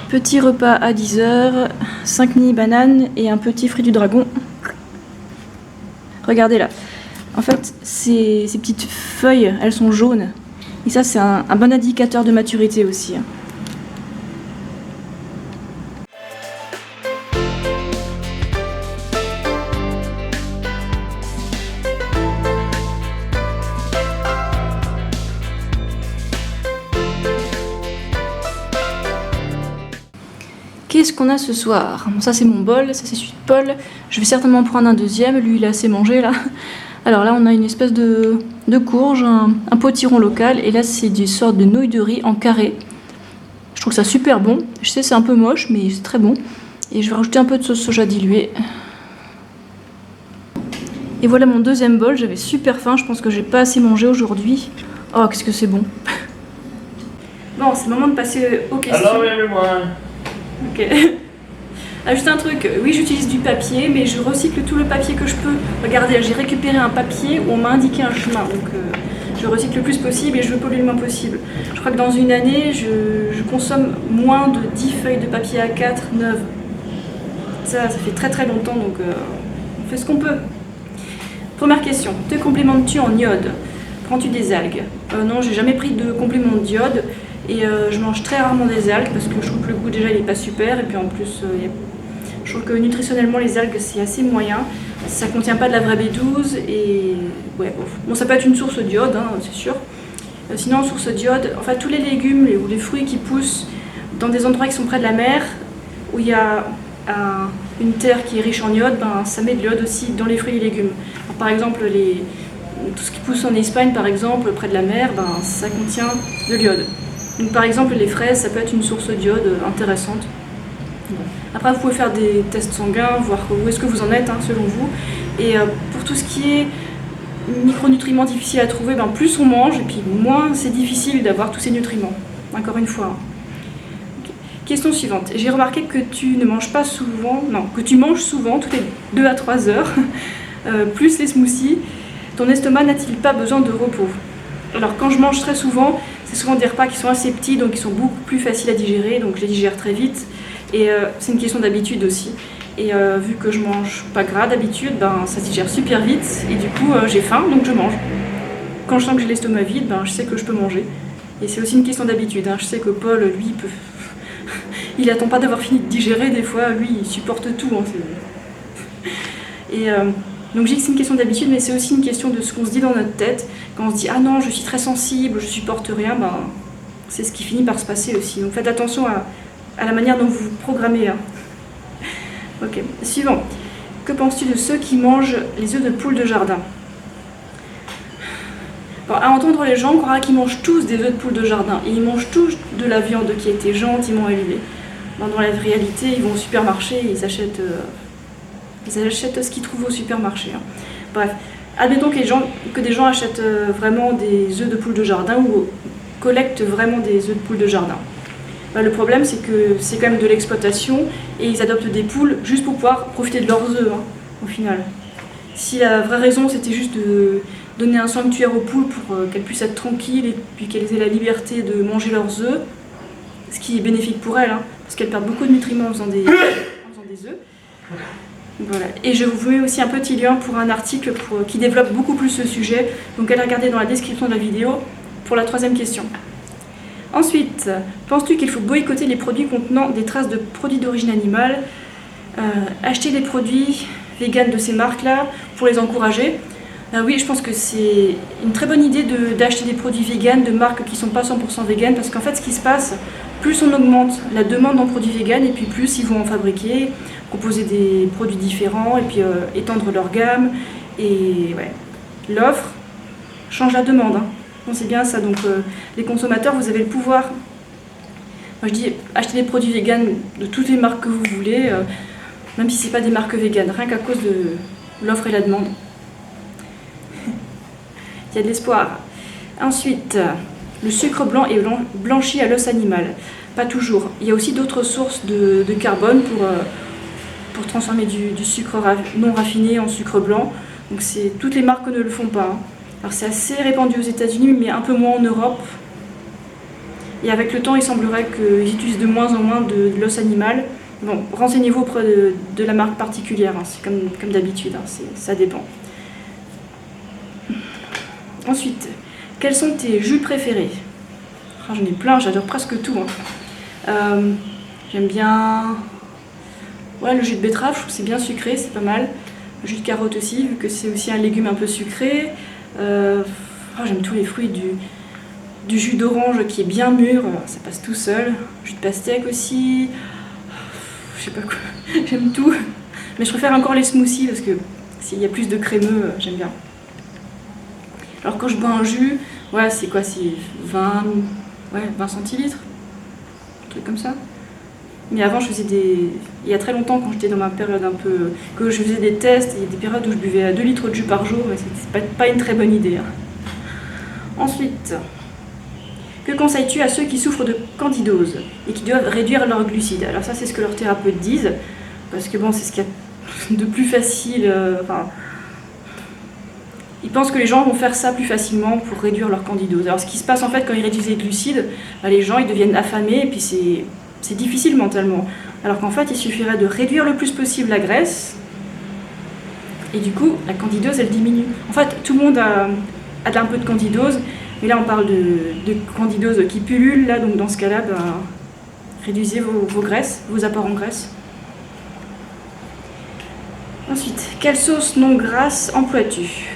Petit repas à 10 h, 5 mini bananes et un petit fruit du dragon. Regardez là. En fait, ces petites feuilles, elles sont jaunes. Et ça, c'est un bon indicateur de maturité aussi. Qu'est-ce qu'on a ce soir? Bon, ça c'est mon bol, ça c'est celui de Paul. Je vais certainement prendre un deuxième, lui il a assez mangé là. Alors là on a une espèce de courge, un potiron local, et là c'est des sortes de nouilles de riz en carré. Je trouve ça super bon. Je sais c'est un peu moche mais c'est très bon. Et je vais rajouter un peu de sauce soja diluée. Et voilà mon deuxième bol, j'avais super faim, je pense que j'ai pas assez mangé aujourd'hui. Oh qu'est-ce que c'est bon. Bon c'est le moment de passer aux questions. Alors moi. Ok. Ah, juste un truc, oui j'utilise du papier mais je recycle tout le papier que je peux. Regardez, j'ai récupéré un papier où on m'a indiqué un chemin, donc je recycle le plus possible et je veux polluer le moins possible. Je crois que dans une année, je consomme moins de 10 feuilles de papier A4 neuves. Ça fait très très longtemps, donc on fait ce qu'on peut. Première question, te complémentes-tu en iode? Prends-tu des algues? Non, j'ai jamais pris de complément d'iode. Et je mange très rarement des algues parce que je trouve que le goût déjà il est pas super, et puis en plus je trouve que nutritionnellement les algues c'est assez moyen, ça contient pas de la vraie B12 et ouais bon ça peut être une source d'iode hein, c'est sûr. Sinon source d'iode, en fait tous les légumes ou les fruits qui poussent dans des endroits qui sont près de la mer où il y a une terre qui est riche en iode, ben, ça met de l'iode aussi dans les fruits et légumes. Alors, par exemple tout ce qui pousse en Espagne par exemple près de la mer, ben, ça contient de l'iode. Donc, par exemple, les fraises, ça peut être une source d'iode intéressante. Après, vous pouvez faire des tests sanguins, voir où est-ce que vous en êtes, hein, selon vous. Et pour tout ce qui est micronutriments difficiles à trouver, ben, plus on mange, et puis moins c'est difficile d'avoir tous ces nutriments. Encore une fois. Okay. Question suivante. J'ai remarqué que tu ne manges pas souvent, non, que tu manges souvent, toutes les 2 à 3 heures, plus les smoothies. Ton estomac n'a-t-il pas besoin de repos? Alors, quand je mange très souvent, c'est souvent des repas qui sont assez petits, donc qui sont beaucoup plus faciles à digérer, donc je les digère très vite. Et c'est une question d'habitude aussi. Et vu que je mange pas gras d'habitude, ben, ça se digère super vite, et du coup j'ai faim, donc je mange. Quand je sens que j'ai l'estomac vide, ben, je sais que je peux manger. Et c'est aussi une question d'habitude, hein. Je sais que Paul, lui, il attend pas d'avoir fini de digérer, des fois, lui, il supporte tout. Hein, et donc je dis que c'est une question d'habitude, mais c'est aussi une question de ce qu'on se dit dans notre tête. Quand on se dit « Ah non, je suis très sensible, je supporte rien », ben, c'est ce qui finit par se passer aussi. Donc faites attention à la manière dont vous vous programmez. Hein. Ok, suivant. Que penses-tu de ceux qui mangent les œufs de poule de jardin? Alors, à entendre les gens, on croira qu'ils mangent tous des œufs de poule de jardin. Et ils mangent tous de la viande qui a été gentiment élevée. Ben, dans la réalité, ils vont au supermarché et ils achètent ce qu'ils trouvent au supermarché. Hein. Bref, admettons que des gens achètent vraiment des œufs de poule de jardin ou collectent vraiment des œufs de poule de jardin. Ben, le problème, c'est que c'est quand même de l'exploitation et ils adoptent des poules juste pour pouvoir profiter de leurs œufs, hein, au final. Si la vraie raison, c'était juste de donner un sanctuaire aux poules pour qu'elles puissent être tranquilles et puis qu'elles aient la liberté de manger leurs œufs, ce qui est bénéfique pour elles, hein, parce qu'elles perdent beaucoup de nutriments en faisant des œufs. Voilà. Et je vous mets aussi un petit lien pour un article qui développe beaucoup plus ce sujet. Donc allez regarder dans la description de la vidéo pour la 3e question. Ensuite, penses-tu qu'il faut boycotter les produits contenant des traces de produits d'origine animale, acheter des produits véganes de ces marques-là pour les encourager? Oui, je pense que c'est une très bonne idée d'acheter des produits véganes de marques qui ne sont pas 100% véganes, parce qu'en fait ce qui se passe, plus on augmente la demande en produits véganes et puis plus ils vont en fabriquer, proposer des produits différents et puis étendre leur gamme. Et ouais, l'offre change la demande. Hein. Bon, c'est bien ça, donc les consommateurs, vous avez le pouvoir. Moi je dis acheter des produits véganes de toutes les marques que vous voulez, même si ce n'est pas des marques véganes, rien qu'à cause de l'offre et la demande. Il y a de l'espoir. Ensuite, le sucre blanc est blanchi à l'os animal. Pas toujours. Il y a aussi d'autres sources de carbone pour transformer du sucre non raffiné en sucre blanc. Donc toutes les marques ne le font pas. Hein. Alors c'est assez répandu aux États-Unis, mais un peu moins en Europe. Et avec le temps, il semblerait qu'ils utilisent de moins en moins de l'os animal. Bon, renseignez-vous auprès de la marque particulière, hein, c'est comme d'habitude, hein, ça dépend. Ensuite, quels sont tes jus préférés? J'en ai plein, j'adore presque tout. Hein. J'aime bien le jus de betterave, je trouve que c'est bien sucré, c'est pas mal. Le jus de carotte aussi, vu que c'est aussi un légume un peu sucré. J'aime tous les fruits, du jus d'orange qui est bien mûr, ça passe tout seul. Jus de pastèque aussi, je sais pas quoi, j'aime tout. Mais je préfère encore les smoothies parce que s'il y a plus de crémeux, j'aime bien. Alors quand je bois un jus, c'est quoi, c'est 20 centilitres, un truc comme ça. Mais avant, je faisais il y a très longtemps, quand j'étais dans ma période un peu... que je faisais des tests, il y a des périodes où je buvais 2 litres de jus par jour, mais c'est pas une très bonne idée. Hein. Ensuite, que conseilles-tu à ceux qui souffrent de candidose et qui doivent réduire leurs glucides? Alors ça, c'est ce que leurs thérapeutes disent, parce que bon, c'est ce qu'il y a de plus facile... Ils pensent que les gens vont faire ça plus facilement pour réduire leur candidose. Alors ce qui se passe en fait quand ils réduisent les glucides, les gens ils deviennent affamés et puis c'est difficile mentalement. Alors qu'en fait il suffirait de réduire le plus possible la graisse et du coup la candidose elle diminue. En fait tout le monde a un peu de candidose, mais là on parle de candidose qui pullule, là, donc dans ce cas-là, réduisez vos graisses, vos apports en graisse. Ensuite, quelle sauce non grasse emploies-tu?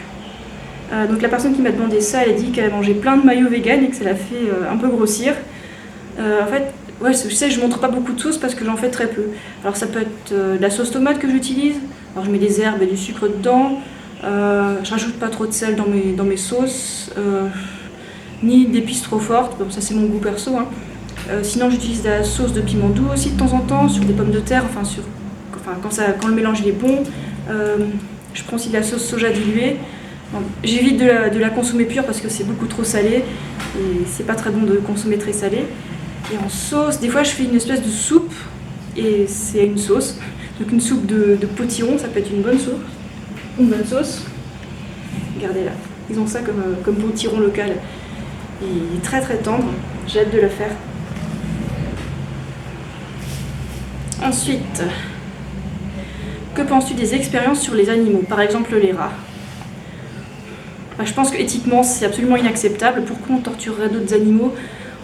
Donc la personne qui m'a demandé ça, elle a dit qu'elle a mangé plein de maillots vegan et que ça l'a fait un peu grossir. En fait, je sais, je montre pas beaucoup de sauce parce que j'en fais très peu. Alors ça peut être de la sauce tomate que j'utilise. Alors je mets des herbes et du sucre dedans. Je rajoute pas trop de sel dans mes sauces, ni d'épices trop fortes. Bon, ça c'est mon goût perso. Hein. Sinon j'utilise de la sauce de piment doux aussi de temps en temps sur des pommes de terre. Quand le mélange il est bon. Je prends aussi de la sauce soja diluée. J'évite de la consommer pure parce que c'est beaucoup trop salé et c'est pas très bon de consommer très salé. Et en sauce, des fois je fais une espèce de soupe et c'est une sauce. Donc une soupe de potiron, ça peut être une bonne soupe, une bonne sauce. Regardez là, ils ont ça comme potiron local. Et il est très très tendre, j'ai hâte de le faire. Ensuite, que penses-tu des expériences sur les animaux, par exemple les rats? Je pense qu'éthiquement c'est absolument inacceptable. Pourquoi on torturerait d'autres animaux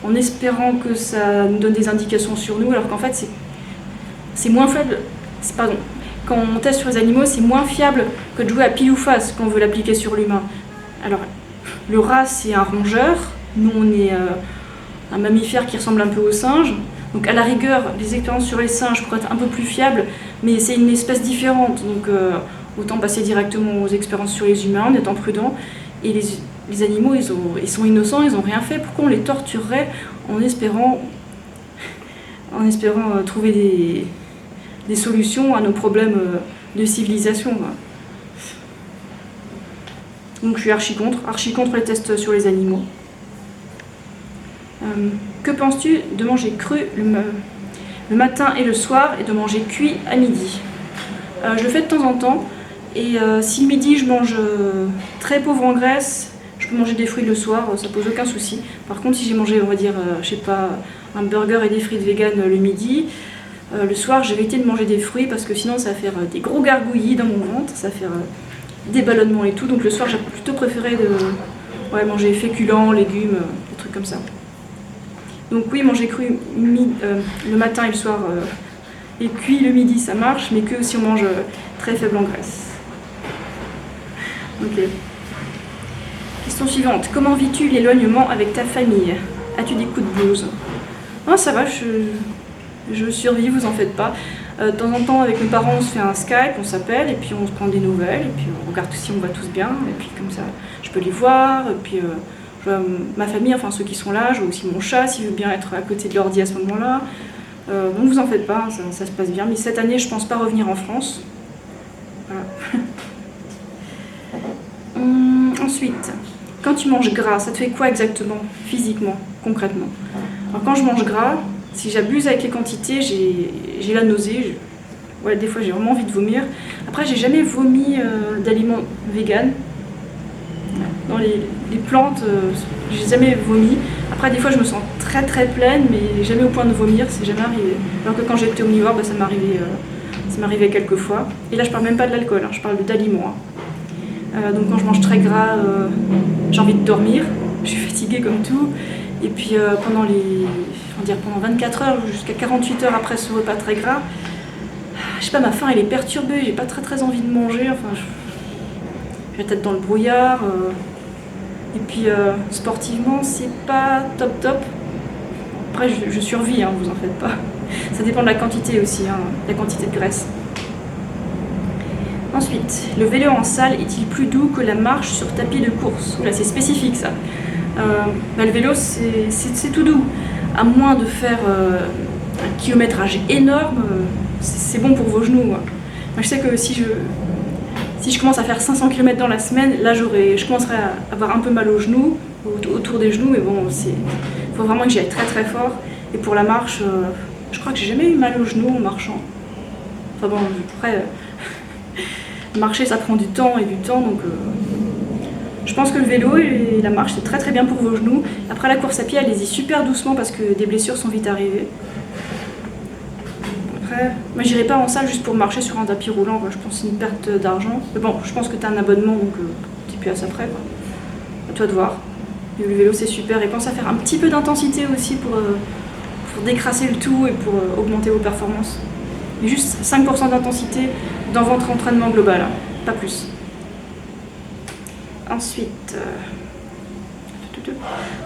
en espérant que ça nous donne des indications sur nous, alors qu'en fait c'est moins faible. Quand on teste sur les animaux, c'est moins fiable que de jouer à pile ou face quand on veut l'appliquer sur l'humain. Alors le rat c'est un rongeur, nous on est un mammifère qui ressemble un peu au singe. Donc à la rigueur, les expériences sur les singes pourraient être un peu plus fiables, mais c'est une espèce différente. Donc autant passer directement aux expériences sur les humains en étant prudent. Et les animaux, ils sont innocents, ils n'ont rien fait. Pourquoi on les torturerait en espérant trouver des solutions à nos problèmes de civilisation? Donc je suis archi contre les tests sur les animaux. Que penses-tu de manger cru le matin et le soir et de manger cuit à midi? Je le fais de temps en temps. Et si le midi je mange très pauvre en graisse, je peux manger des fruits le soir, ça pose aucun souci. Par contre, si j'ai mangé, on va dire, je sais pas, un burger et des frites vegan le midi, le soir je vais éviter de manger des fruits parce que sinon ça va faire des gros gargouillis dans mon ventre, ça va faire des ballonnements et tout. Donc le soir j'ai plutôt préféré manger féculents, légumes, des trucs comme ça. Donc oui, manger cru le matin et le soir et cuit le midi ça marche, mais que si on mange très faible en graisse. Ok. Question suivante. Comment vis-tu l'éloignement avec ta famille? As-tu des coups de blues? Non, ça va, je survis, vous en faites pas. De temps en temps, avec mes parents, on se fait un Skype, on s'appelle, et puis on se prend des nouvelles, et puis on regarde si on va tous bien, et puis comme ça, je peux les voir, et puis je vois ma famille, enfin ceux qui sont là, je vois aussi mon chat, s'il veut bien être à côté de l'ordi à ce moment-là. Donc vous en faites pas, ça se passe bien. Mais cette année, je pense pas revenir en France. Voilà. Ensuite, quand tu manges gras, ça te fait quoi exactement, physiquement, concrètement? Alors quand je mange gras, si j'abuse avec les quantités, j'ai la nausée. Des fois j'ai vraiment envie de vomir. Après, j'ai jamais vomi d'aliments vegan. dans les plantes, j'ai jamais vomi. Après, des fois, je me sens très très pleine, mais jamais au point de vomir, c'est jamais arrivé. Alors que quand j'étais omnivore, ça m'arrivait quelques fois. Et là, je parle même pas de l'alcool, hein, je parle d'aliments. Hein. Donc quand je mange très gras, j'ai envie de dormir, je suis fatiguée comme tout. Et puis pendant 24 heures jusqu'à 48 heures après ce repas très gras, je sais pas, ma faim elle est perturbée, j'ai pas très envie de manger, enfin j'ai la tête dans le brouillard. Et puis sportivement c'est pas top. Après je survis, hein, vous en faites pas. Ça dépend de la quantité aussi, hein, la quantité de graisse. Ensuite, le vélo en salle est-il plus doux que la marche sur tapis de course? Oula, c'est spécifique ça. Le vélo c'est tout doux, à moins de faire un kilométrage énorme, c'est bon pour vos genoux. Moi je sais que si je commence à faire 500 km dans la semaine, là je commencerai à avoir un peu mal aux genoux, autour des genoux, mais bon, il faut vraiment que j'y aille très fort. Et pour la marche, je crois que j'ai jamais eu mal aux genoux en marchant. Enfin bon, après, marcher ça prend du temps, donc je pense que le vélo et la marche c'est très bien pour vos genoux. Après la course à pied, allez-y super doucement parce que des blessures sont vite arrivées. Après, moi j'irai pas en salle juste pour marcher sur un tapis roulant, quoi. Je pense que c'est une perte d'argent. Mais bon, je pense que tu as un abonnement, donc t'es plus à ça près, quoi. À toi de voir. Et le vélo c'est super, et pense à faire un petit peu d'intensité aussi pour décrasser le tout et pour augmenter vos performances. Mais juste 5% d'intensité dans votre entraînement global, hein, pas plus. Ensuite,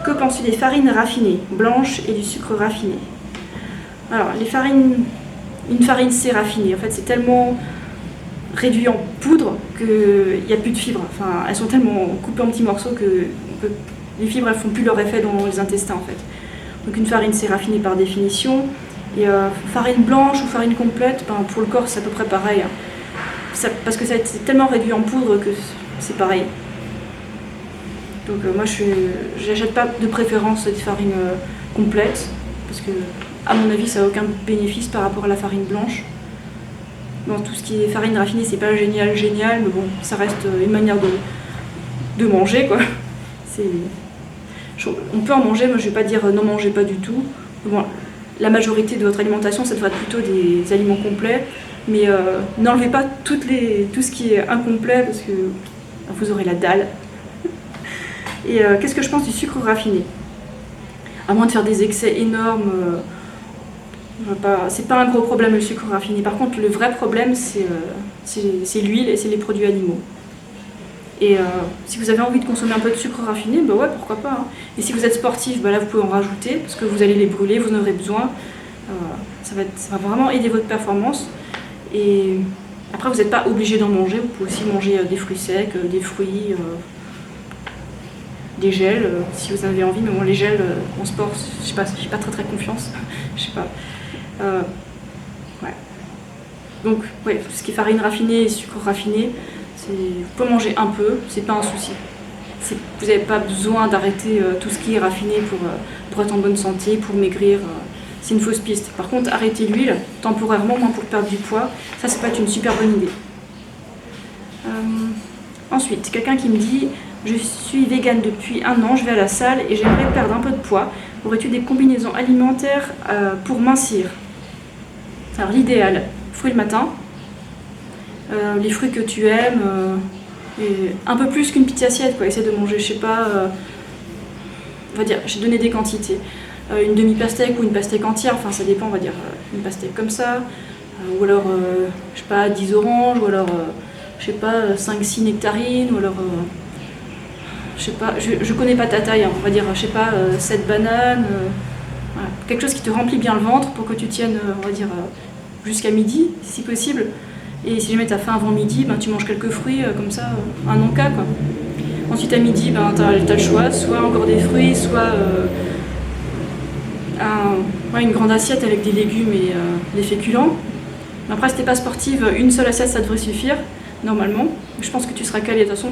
que penses-tu des farines raffinées, blanches et du sucre raffiné? Alors, une farine c'est raffiné. En fait, c'est tellement réduit en poudre qu'il n'y a plus de fibres. Enfin, elles sont tellement coupées en petits morceaux que les fibres elles font plus leur effet dans les intestins en fait. Donc une farine c'est raffiné par définition. Et farine blanche ou farine complète, pour le corps c'est à peu près pareil. Hein. Parce que c'est tellement réduit en poudre que c'est pareil. Donc moi j'achète pas de préférence des farines complètes parce que à mon avis ça n'a aucun bénéfice par rapport à la farine blanche. Bon, tout ce qui est farine raffinée c'est pas génial, mais bon ça reste une manière de manger quoi. On peut en manger, moi je vais pas dire n'en mangez pas du tout. Bon, la majorité de votre alimentation ça devrait être plutôt des aliments complets, mais n'enlevez pas tout ce qui est incomplet parce que vous aurez la dalle. Et qu'est-ce que je pense du sucre raffiné? À moins de faire des excès énormes, c'est pas un gros problème le sucre raffiné. Par contre, le vrai problème, c'est l'huile et c'est les produits animaux. Et si vous avez envie de consommer un peu de sucre raffiné, bah ouais, pourquoi pas. Hein. Et si vous êtes sportif, bah là vous pouvez en rajouter parce que vous allez les brûler, vous en aurez besoin. Ça va vraiment aider votre performance. Et après, vous n'êtes pas obligé d'en manger. Vous pouvez aussi manger des fruits secs, des fruits. Des gels si vous en avez envie, mais bon les gels en sport, je sais pas très confiance, je sais pas. Ouais. Donc ouais, tout ce qui est farine raffinée et sucre raffiné, vous pouvez manger un peu, c'est pas un souci. Vous n'avez pas besoin d'arrêter tout ce qui est raffiné pour être en bonne santé, pour maigrir, c'est une fausse piste. Par contre, arrêter l'huile temporairement, moins pour perdre du poids, ça peut être une super bonne idée. Ensuite, quelqu'un qui me dit: je suis végane depuis 1 an, je vais à la salle et j'aimerais perdre un peu de poids. Aurais-tu des combinaisons alimentaires pour mincir? Alors l'idéal, fruits le matin, les fruits que tu aimes, et un peu plus qu'une petite assiette, quoi. Essaie de manger, je sais pas, on va dire, j'ai donné des quantités. Une demi-pastèque ou une pastèque entière, enfin ça dépend, on va dire une pastèque comme ça, ou alors, je sais pas, 10 oranges, ou alors, je sais pas, 5-6 nectarines, ou alors... je sais pas, je connais pas ta taille, hein, on va dire, je sais pas, 7 bananes, voilà. Quelque chose qui te remplit bien le ventre pour que tu tiennes, on va dire, jusqu'à midi, si possible. Et si jamais tu as faim avant midi, tu manges quelques fruits, comme ça, un encas, quoi. Ensuite à midi, tu as le choix, soit encore des fruits, soit une grande assiette avec des légumes et des féculents. Mais après, si t'es pas sportive, une seule assiette, ça devrait suffire. Normalement, je pense que tu seras calé. De toute façon,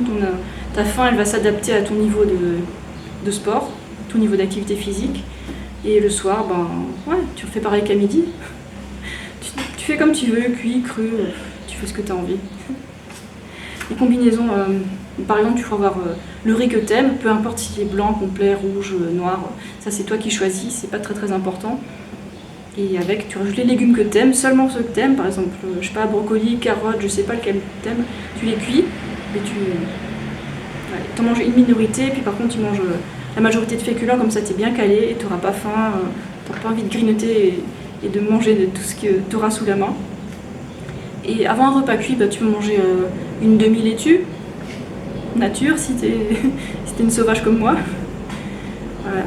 ta faim, elle va s'adapter à ton niveau de sport, ton niveau d'activité physique. Et le soir, tu refais pareil qu'à midi. Tu fais comme tu veux, cuit, cru, tu fais ce que tu as envie. les combinaisons, par exemple tu peux avoir le riz que t'aimes, peu importe s'il est blanc, complet, rouge, noir, ça c'est toi qui choisis, c'est pas très important. Et avec, tu rajoutes les légumes que t'aimes, seulement ceux que t'aimes, par exemple, je sais pas, brocoli, carottes, je sais pas lequel t'aimes, tu les cuis, et t'en manges une minorité, puis par contre tu manges la majorité de féculents, comme ça t'es bien calé, et t'auras pas faim, t'auras pas envie de grignoter et de manger de tout ce que t'auras sous la main. Et avant un repas cuit, tu peux manger une demi-laitue, nature, si t'es une sauvage comme moi. Voilà.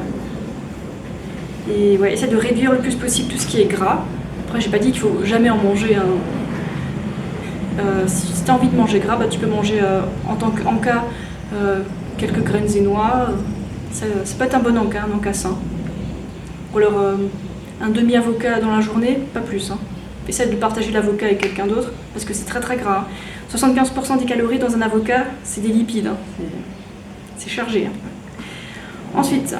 Et ouais, essaie de réduire le plus possible tout ce qui est gras. Après, j'ai pas dit qu'il faut jamais en manger. Si tu as envie de manger gras, tu peux manger en cas quelques graines et noix. Ça peut être un bon encas, un encas sain. Ou alors un demi-avocat dans la journée, pas plus. Essaie de partager l'avocat avec quelqu'un d'autre, parce que c'est très gras. 75% des calories dans un avocat, c'est des lipides. C'est chargé. Ensuite,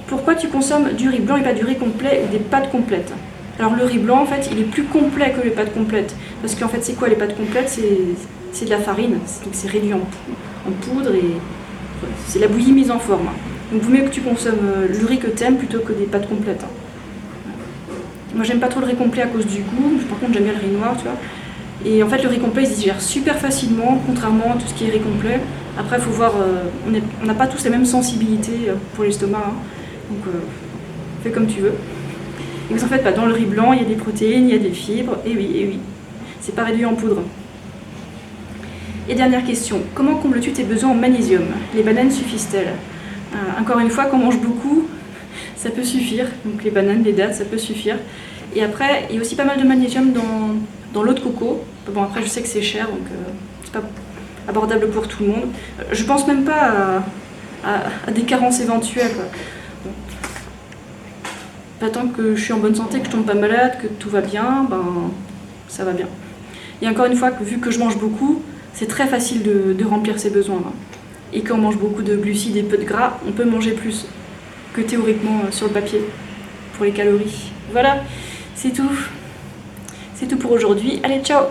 pourquoi tu consommes du riz blanc et pas du riz complet ou des pâtes complètes? Alors le riz blanc, en fait, il est plus complet que les pâtes complètes. Parce qu'en fait, c'est quoi les pâtes complètes? C'est de la farine, donc c'est réduit en poudre et c'est la bouillie mise en forme. Donc il vaut mieux que tu consommes le riz que t'aimes plutôt que des pâtes complètes. Moi j'aime pas trop le riz complet à cause du goût, par contre j'aime bien le riz noir, tu vois. Et en fait le riz complet il se digère super facilement, contrairement à tout ce qui est riz complet. Après il faut voir, on n'a pas tous la même sensibilité pour l'estomac, donc fais comme tu veux. Et vous en faites pas, dans le riz blanc il y a des protéines, il y a des fibres, et oui, c'est pas réduit en poudre. Et dernière question, comment combles-tu tes besoins en magnésium? Les bananes suffisent-elles? Encore une fois, quand on mange beaucoup, ça peut suffire. Donc les bananes, les dattes, ça peut suffire. Et après, il y a aussi pas mal de magnésium dans l'eau de coco. Bon, après, je sais que c'est cher, donc c'est pas abordable pour tout le monde. Je pense même pas à des carences éventuelles, quoi. Bon. Pas tant que je suis en bonne santé, que je tombe pas malade, que tout va bien, ça va bien. Et encore une fois, vu que je mange beaucoup, c'est très facile de remplir ses besoins. Et quand on mange beaucoup de glucides et peu de gras, on peut manger plus que théoriquement sur le papier pour les calories. Voilà, c'est tout. C'est tout pour aujourd'hui. Allez, ciao!